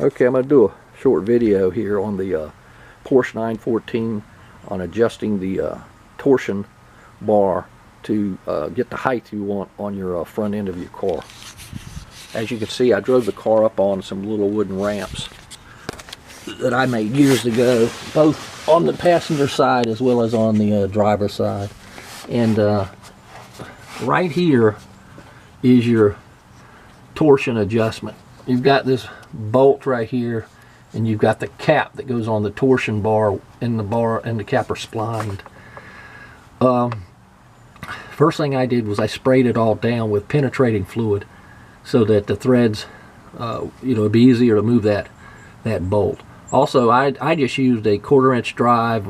Okay, I'm going to do a short video here on the Porsche 914 on adjusting the torsion bar to get the height you want on your front end of your car. As you can see, I drove the car up on some little wooden ramps that I made years ago, both on the passenger side as well as on the driver's side. And right here is your torsion adjustment. You've got this bolt right here, and you've got the cap that goes on the torsion bar, and the cap are splined. First thing I did was I sprayed it all down with penetrating fluid so that the threads, it'd be easier to move that bolt. Also, I just used a 1/4 inch drive,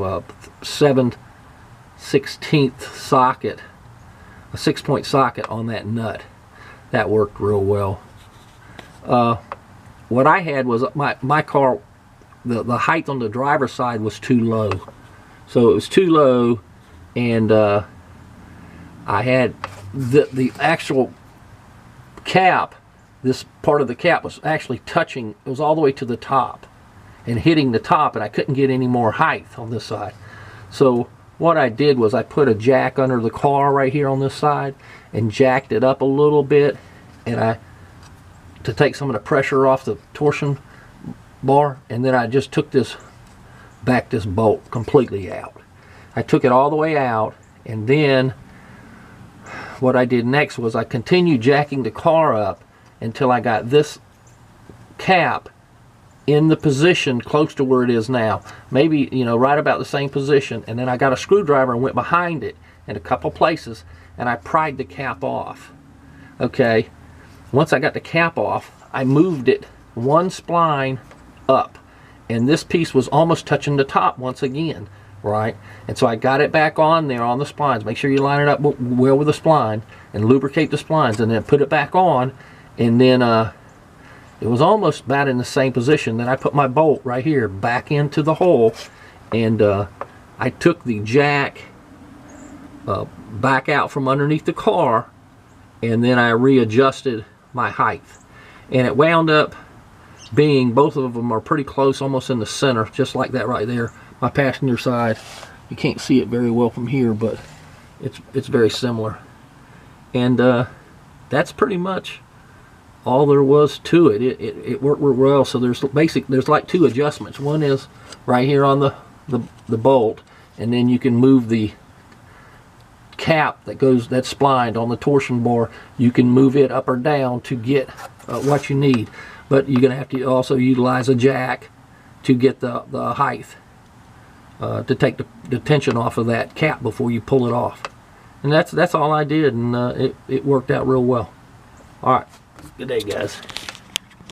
7/16 socket, a 6-point socket on that nut. That worked real well. What I had was my car, the height on the driver's side was too low. So it was too low, and I had the actual cap, this part of the cap was actually touching, it was all the way to the top and hitting the top, and I couldn't get any more height on this side. So what I did was I put a jack under the car right here on this side and jacked it up a little bit, and to take some of the pressure off the torsion bar, and then I just took this bolt completely out. I took it all the way out, and then what I did next was I continued jacking the car up until I got this cap in the position close to where it is now, maybe right about the same position, and then I got a screwdriver and went behind it in a couple places and I pried the cap off. Okay, once I got the cap off, I moved it one spline up, and this piece was almost touching the top once again, right? And so I got it back on there on the splines. Make sure you line it up well with the spline and lubricate the splines, and then put it back on, and then it was almost about in the same position. Then I put my bolt right here back into the hole, and I took the jack back out from underneath the car, and then I readjusted my height, and it wound up being, both of them are pretty close, almost in the center, just like that right there. My passenger side, you can't see it very well from here, but it's very similar. And that's pretty much all there was to it. It worked real well. So there's like two adjustments. One is right here on the bolt, and then you can move the cap that's splined on the torsion bar. You can move it up or down to get what you need, but you're gonna have to also utilize a jack to get the height, to take the tension off of that cap before you pull it off. And that's all I did, and it worked out real well. All right, good day, guys.